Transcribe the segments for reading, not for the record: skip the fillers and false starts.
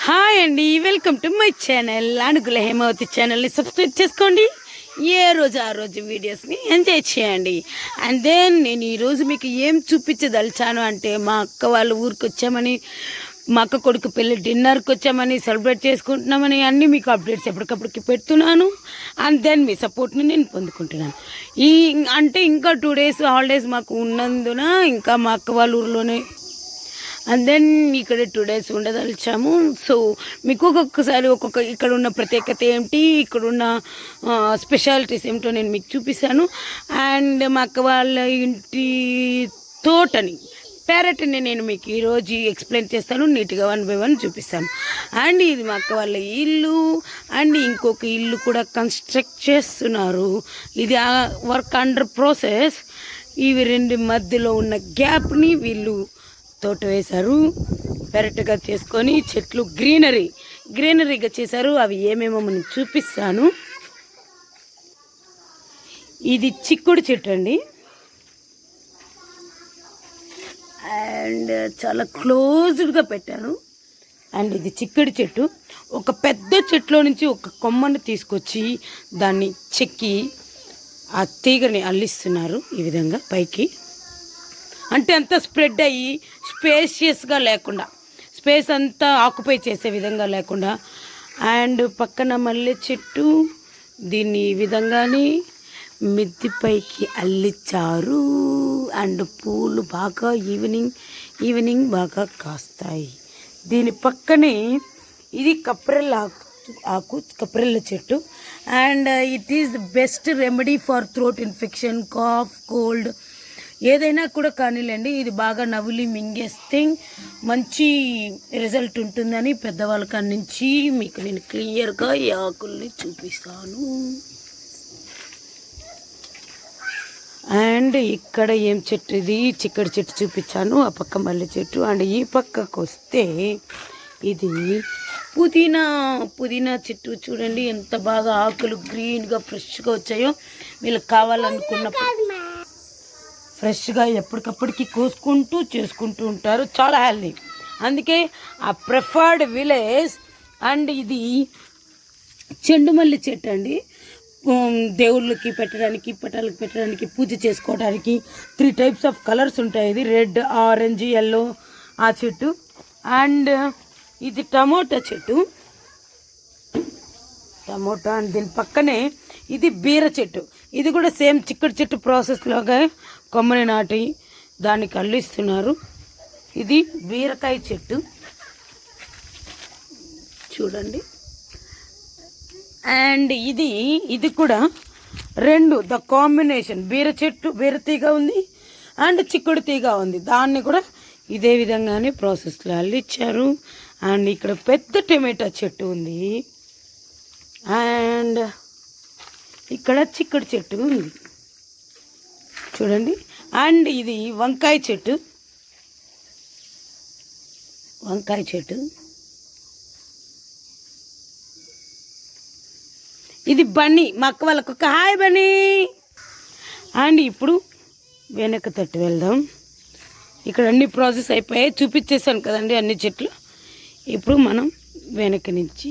Hi అండి, welcome to my channel. అనుకుల Hemavathi ఛానల్ని subscribe చేసుకోండి. ఏ రోజు ఆ రోజు వీడియోస్ని ఎంజాయ్ చేయండి. అండ్ దెన్ నేను ఈరోజు మీకు ఏం చూపించదలిచాను అంటే, మా అక్క వాళ్ళ ఊరికి వచ్చామని, మా అక్క కొడుకు పెళ్ళి డిన్నర్కి వచ్చామని, సెలబ్రేట్ చేసుకుంటున్నామని అన్నీ మీకు అప్డేట్స్ ఎప్పటికప్పటికి పెడుతున్నాను. అండ్ దెన్ మీ సపోర్ట్ని నేను పొందుకుంటున్నాను. అంటే ఇంకా 2 days హాలిడేస్ మాకు ఉన్నందున ఇంకా మా అక్క వాళ్ళ ఊరిలోనే అండ్ దెన్ ఇక్కడ 2 days ఉండదలిచాము. సో మీకు ఒక్కొక్కసారి ఇక్కడ ఉన్న ప్రత్యేకత ఏమిటి, ఇక్కడున్న స్పెషాలిటీస్ ఏమిటో నేను మీకు చూపిస్తాను. అండ్ మా అక్క వాళ్ళ ఇంటి తోటని, పెరట్ని నేను మీకు ఈరోజు ఎక్స్ప్లెయిన్ చేస్తాను. నీట్గా 1 by 1 చూపిస్తాను. అండ్ ఇది మా అక్క వాళ్ళ ఇల్లు. అండ్ ఇంకొక ఇల్లు కూడా కన్స్ట్రక్ట్ చేస్తున్నారు. ఇది వర్క్ అండర్ ప్రాసెస్. ఇవి 2 మధ్యలో ఉన్న గ్యాప్ని వీళ్ళు తోట వేశారు. పెరట్గా చేసుకొని చెట్లు గ్రీనరీగా చేశారు. అవి ఏమేమో మనం చూపిస్తాను. ఇది చిక్కుడు చెట్టు అండి. అండ్ చాలా క్లోజ్డ్గా పెట్టాను. అండ్ ఇది చిక్కుడు చెట్టు. ఒక పెద్ద చెట్లో నుంచి ఒక కొమ్మను తీసుకొచ్చి దాన్ని చెక్కి ఆ తీగని అల్లిస్తున్నారు ఈ విధంగా పైకి. అంటే అంతా స్ప్రెడ్ అయ్యి స్పేషియస్గా లేకుండా, స్పేస్ అంతా ఆక్యుపై చేసే విధంగా లేకుండా. అండ్ పక్కన మల్లె చెట్టు, దీన్ని ఈ విధంగానే మిద్దిపైకి అల్లిచ్చారు. అండ్ పూలు బాగా ఈవినింగ్ బాగా కాస్తాయి. దీని పక్కనే ఇది కప్రెల్ల చెట్టు. And it is the best remedy for throat infection, cough, cold ఏదైనా కూడా కానీలేండి. ఇది బాగా నవ్వులి మింగేస్తే మంచి రిజల్ట్ ఉంటుందని పెద్దవాళ్ళ కాడి నుంచి మీకు నేను క్లియర్గా ఈ ఆకుల్ని చూపిస్తాను. అండ్ ఇక్కడ ఏం చెట్టు, ఇది చిక్కడి చెట్టు చూపించాను. ఆ పక్క మల్లె చెట్టు. అండ్ ఈ పక్కకు వస్తే ఇది పుదీనా చెట్టు. చూడండి ఎంత బాగా ఆకులు గ్రీన్గా ఫ్రెష్గా వచ్చాయో. వీళ్ళకి కావాలనుకున్నప్పుడు ఫ్రెష్గా ఎప్పటికప్పటికి కోసుకుంటూ చేసుకుంటూ ఉంటారు. చాలా హెల్దీ, అందుకే ఆ ప్రిఫర్డ్ విలేజ్. అండ్ ఇది చెండుమల్లి చెట్టు అండి. దేవుళ్ళకి పెట్టడానికి, పటాలకు పెట్టడానికి, పూజ చేసుకోవడానికి 3 types ఆఫ్ కలర్స్ ఉంటాయి. ఇది రెడ్, ఆరెంజ్, ఎల్లో ఆ చెట్టు. అండ్ ఇది టమోటా చెట్టు. అండ్ దీని పక్కనే ఇది బీర చెట్టు. ఇది కూడా సేమ్ చిక్కుడు చెట్టు ప్రాసెస్లోగా కొమ్మని నాటి దానికి అల్లిస్తున్నారు. ఇది బీరకాయ చెట్టు చూడండి. అండ్ ఇది కూడా 2 ద కాంబినేషన్. బీర తీగ ఉంది అండ్ చిక్కుడు తీగ ఉంది. దాన్ని కూడా ఇదే విధంగానే ప్రాసెస్లో అల్లిచ్చారు. అండ్ ఇక్కడ పెద్ద టమాటా చెట్టు ఉంది. అండ్ ఇక్కడ చిక్కుడు చెట్టు ఉంది చూడండి. అండ్ ఇది వంకాయ చెట్టు. ఇది బన్నీ, మా అక్క వాళ్ళకు ఒక హాయ్ బన్నీ. అండ్ ఇప్పుడు వెనక తట్టు వెళ్దాం. ఇక్కడ అన్ని ప్రాసెస్ అయిపోయాయి, చూపించేసాను కదండి అన్ని చెట్లు. ఇప్పుడు మనం వెనక నుంచి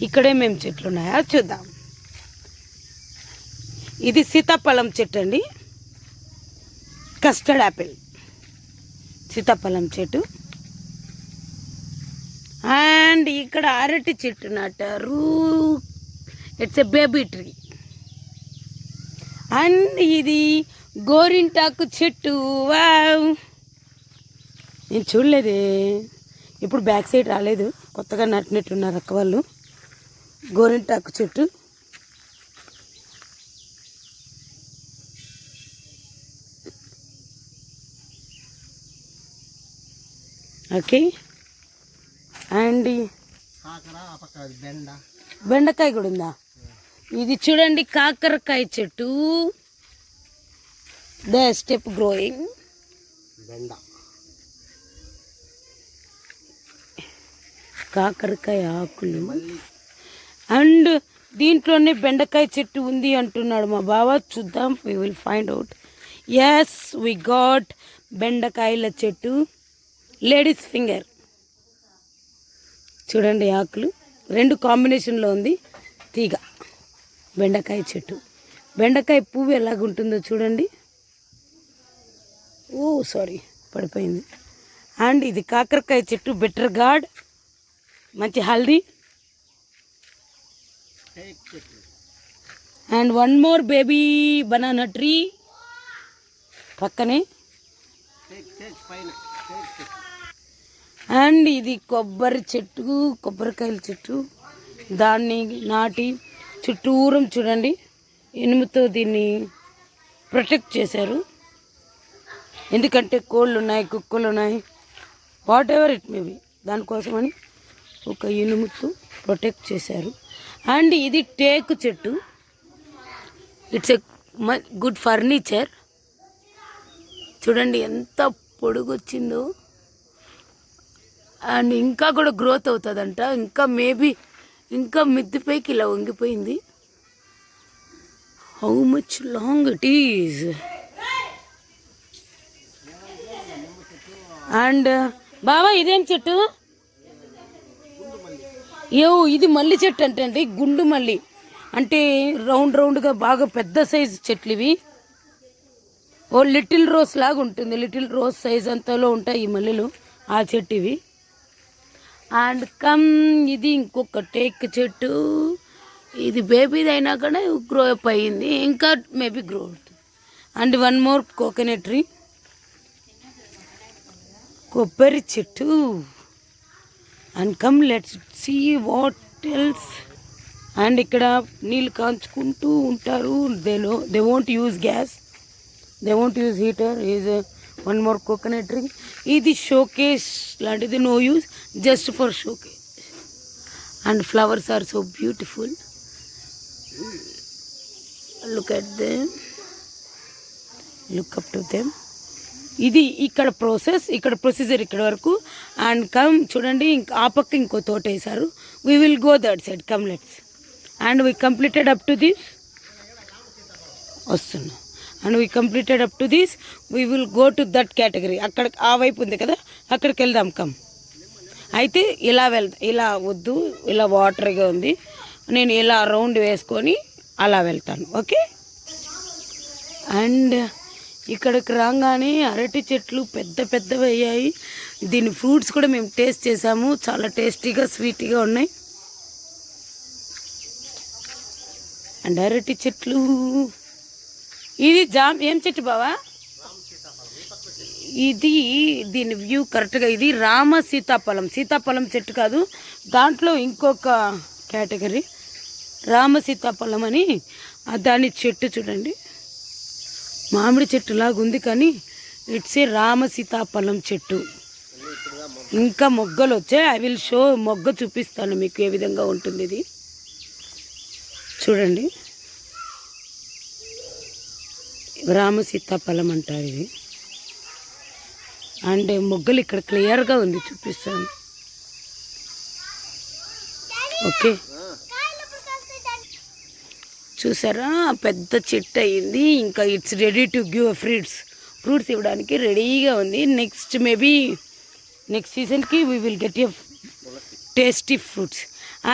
ఇక్కడే మేము చెట్లు ఉన్నాయా చూద్దాం. ఇది సీతాఫలం చెట్టు అండి, కస్టర్డ్ యాపిల్ సీతాఫలం చెట్టు. అండ్ ఇక్కడ అరటి చెట్టు నాటారు. It's a baby tree. And ఇది గోరింటాకు చెట్టు. వావ్, నేను చూడలేదే, ఇప్పుడు బ్యాక్ సైడ్ రాలేదు, కొత్తగా నాటినట్టున్నారు అక్క వాళ్ళు. గోరింటాకు చెట్టు. ఓకే. అండ్ బెండకాయ కూడా ఉందా. ఇది చూడండి కాకరకాయ చెట్టు. The step growing. కాకరకాయ ఆకులు. అండ్ దీంట్లోనే బెండకాయ చెట్టు ఉంది అంటున్నాడు మా బావ. చూద్దాం, we will find out. Yes, we got బెండకాయల చెట్టు. Ladies finger. చూడండి ఆకులు 2 కాంబినేషన్లో ఉంది. తీగ బెండకాయ చెట్టు, బెండకాయ పువ్వు ఎలాగుంటుందో చూడండి. ఓ సారీ పడిపోయింది. అండ్ ఇది కాకరకాయ చెట్టు, బెటర్ గార్డ్, మంచి haldi. And 1 more baby banana tree పక్కనే. అండ్ ఇది కొబ్బరి చెట్టు, కొబ్బరికాయల చెట్టు, దాన్ని నాటి చుట్టూరం చూడండి ఇనుముతో దీన్ని ప్రొటెక్ట్ చేశారు. ఎందుకంటే కోళ్ళు ఉన్నాయి, కుక్కలు ఉన్నాయి, what ever it may B, దానికోసమని ఒక ఇనుముతో ప్రొటెక్ట్ చేశారు. అండ్ ఇది టేకు చెట్టు, ఇట్స్ ఎ గుడ్ ఫర్నిచర్. చూడండి ఎంత పొడుగు వచ్చిందో. అండ్ ఇంకా కూడా గ్రోత్ అవుతుందంట. ఇంకా మేబీ ఇంకా మిద్దిపైకి ఇలా వంగిపోయింది. How much long it is. And బాబా ఇదేం చెట్టు? ఇది మల్లి చెట్టు అంటే గుండు మల్లి అంటే రౌండ్గా బాగా పెద్ద సైజు చెట్లు ఇవి. ఓ లిటిల్ రోజ్ లాగా ఉంటుంది, లిటిల్ రోజ్ సైజ్ అంతలో ఉంటాయి ఈ మల్లెలు, ఆ చెట్టు ఇవి. అండ్ ఇది ఇంకొక టేక్ చెట్టు, ఇది బేబీది అయినా కూడా గ్రో అప్ అయ్యింది, ఇంకా మేబీ గ్రో అవుతుంది. అండ్ 1 మోర్ కోకోనట్ ట్రీ, కొబ్బరి చెట్టు. And let's see what else. And ఇక్కడ నీళ్ళు కాంచుకుంటూ ఉంటారు. They won't use gas, they won't use heater. Is 1 more coconut tree. ఇది షోకేస్ లాంటిది, no use, just for showcase. And flowers are so beautiful, look at them, look up to them. ఇది ఇక్కడ procedure ఇక్కడ వరకు. And చూడండి ఇంకా ఆ పక్క ఇంకో తోట వేశారు. We will go that side, let's. And we completed up to this వస్తున్నా. And we completed up to this, we will go to that category. అక్కడ ఆ వైపు ఉంది కదా, అక్కడికి వెళ్దాం. అయితే ఇలా వద్దు, ఇలా వాటర్గా ఉంది, నేను ఇలా రౌండ్ వేసుకొని అలా వెళ్తాను. ఓకే. అండ్ ఇక్కడికి రాగానే అరటి చెట్లు పెద్దవి అయ్యాయి. దీని ఫ్రూట్స్ కూడా మేము టేస్ట్ చేసాము, చాలా టేస్టీగా స్వీట్గా ఉన్నాయి. అండ్ అరటి చెట్లు. ఇది ఏం చెట్టు బావా? దీని వ్యూ కరెక్ట్గా ఇది రామ సీతాఫలం చెట్టు కాదు, దాంట్లో ఇంకొక కేటగిరీ రామ సీతాఫలం అని. దాని చెట్టు చూడండి, మామిడి చెట్టు లాగా ఉంది కానీ ఇట్స్ ఏ రామ సీతాఫలం చెట్టు. ఇంకా మొగ్గలు వచ్చాయి, ఐ విల్ షో, మొగ్గ చూపిస్తాను మీకు ఏ విధంగా ఉంటుంది ఇది. చూడండి రామ సీతాఫలం అంటారు ఇవి. అండ్ మొగ్గలు ఇక్కడ క్లియర్గా ఉంది, చూపిస్తాను. ఓకే, చూసారా పెద్ద చెట్టు అయ్యింది. ఇంకా it's ready to give fruits ఇవ్వడానికి రెడీగా ఉంది. నెక్స్ట్ సీజన్కి we will get a tasty fruits.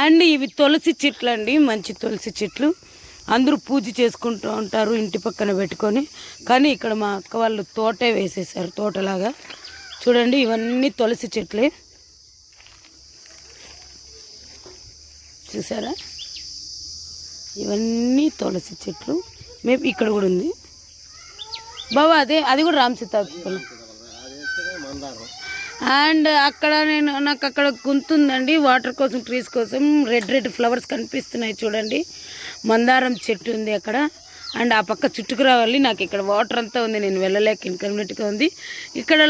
And ఇవి తులసి చెట్లు అండి, మంచి తులసి చెట్లు. అందరూ పూజ చేసుకుంటూ ఉంటారు ఇంటి పక్కన పెట్టుకొని. కానీ ఇక్కడ మా అక్క వాళ్ళు తోటే వేసేసారు, తోటలాగా. చూడండి ఇవన్నీ తులసి చెట్లే, చూసారా ఇవన్నీ తులసి చెట్లు. మేబీ ఇక్కడ కూడా ఉంది బాబా, అది కూడా రామ సీతాఫలం. అండ్ అక్కడ నాకు అక్కడ గుంతుందండి వాటర్ కోసం, ట్రీస్ కోసం. రెడ్ ఫ్లవర్స్ కనిపిస్తున్నాయి చూడండి. మందారం చెట్టు ఉంది అక్కడ. అండ్ ఆ పక్క చుట్టుకు రావాలి, నాకు ఇక్కడ వాటర్ అంతా ఉంది, నేను వెళ్ళలేక ఇన్కన్వీనియంట్గా ఉంది. ఇక్కడ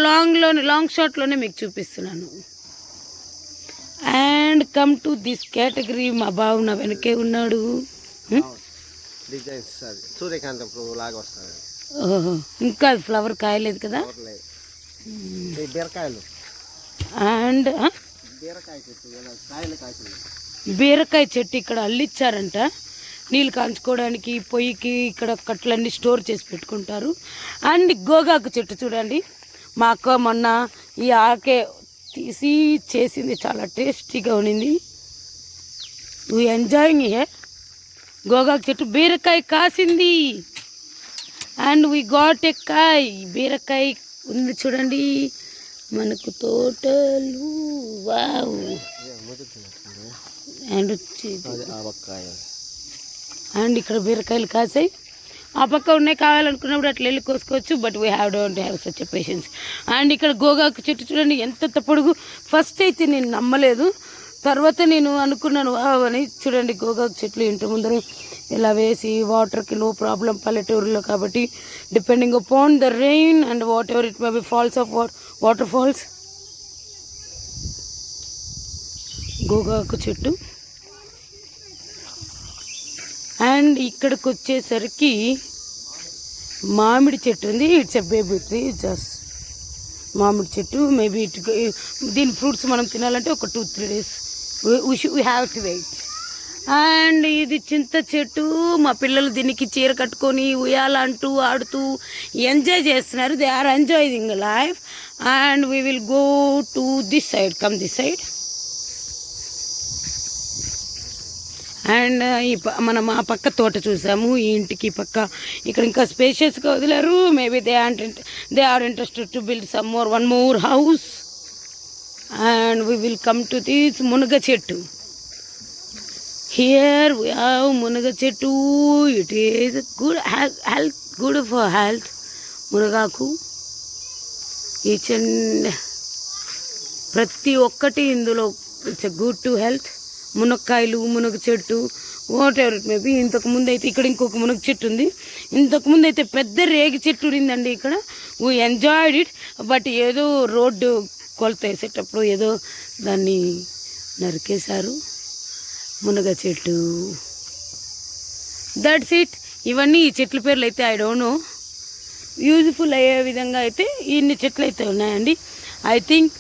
లాంగ్ షాట్లోనే మీకు చూపిస్తున్నాను. And come to this category. మా బాబు నా వెనకే ఉన్నాడు. ఓహో, ఇంకా ఫ్లవర్ కాయలేదు కదా. అండ్ బీరకాయ చెట్టు ఇక్కడ అల్లిచ్చారంట, నీళ్ళు కాంచుకోవడానికి. పొయ్యికి ఇక్కడ కట్టలన్నీ స్టోర్ చేసి పెట్టుకుంటారు. అండ్ గోగాకు చెట్టు చూడండి, మా అక్క మొన్న ఈ ఆకే తీసి చేసింది చాలా టేస్టీగా ఉండింది. We enjoying here. గోగాకు చెట్టు బీరకాయ కాసింది అండ్ వీ గాట్ ఎ కాయ. బీరకాయ ఉంది చూడండి మనకు తోటలు. వావ్. అండ్ ఇక్కడ బీరకాయలు కాసాయి. ఆ పక్క ఉన్నాయి, కావాలనుకున్నప్పుడు అట్లా వెళ్ళి కోసుకోవచ్చు. But we don't have such a patience. And ఇక్కడ గోగాకు చెట్టు చూడండి ఎంత పొడుగు. ఫస్ట్ అయితే నేను నమ్మలేదు, తర్వాత నేను అనుకున్నాను వావ్ అని. చూడండి గోగాకు చెట్లు ఇంటి ముందర ఇలా వేసి వాటర్కి నో ప్రాబ్లం పల్లెటూరులో కాబట్టి, depending upon the rain and whatever it may be falls of water falls. గోగాకు చెట్టు. అండ్ ఇక్కడికి వచ్చేసరికి మామిడి చెట్టు ఉంది. ఇట్స్ ఎ బేబీ ట్రీ, జస్ట్ మామిడి చెట్టు. మేబీ దీని ఫ్రూట్స్ మనం తినాలంటే ఒక 2-3 days we have to wait. And ఇది చింత చెట్టు. మా పిల్లలు దీనికి చీర కట్టుకొని ఉయ్యాలంటూ ఆడుతూ ఎంజాయ్ చేస్తున్నారు. They are enjoying life. And we will go to this side. Come this side. And మనం ఆ పక్క తోట చూసాము. ఈ ఇంటికి పక్క ఇక్కడ ఇంకా స్పేషియస్గా వదిలేరు. Maybe they are interested to build one more house. And we will come to this మునగ చెట్టు. హియర్ వీ హ్యావ్ మునగ చెట్టు. It is good for health. మునగాకు ఈచ్ అండ్ ప్రతి ఒక్కటి ఇందులో ఇట్స్ గుడ్ టు హెల్త్. మునక్కాయలు, మునగ చెట్టు, వాట్ ఎవర్ ఇట్ మేబీ. ఇంతకుముందు అయితే ఇక్కడ ఇంకొక మునగ చెట్టు ఉంది. ఇంతకుముందు అయితే పెద్ద రేగి చెట్టు ఉండిందండి ఇక్కడ. We enjoyed it. బట్ ఏదో రోడ్డు కొలత వేసేటప్పుడు ఏదో దాన్ని నరికేశారు. మునగ చెట్టు. That's it. ఇవన్నీ ఈ చెట్ల పేర్లు అయితే ఐ డోంట్ నో. యూజ్ఫుల్ అయ్యే విధంగా అయితే ఇన్ని చెట్లు అయితే ఉన్నాయండి. I think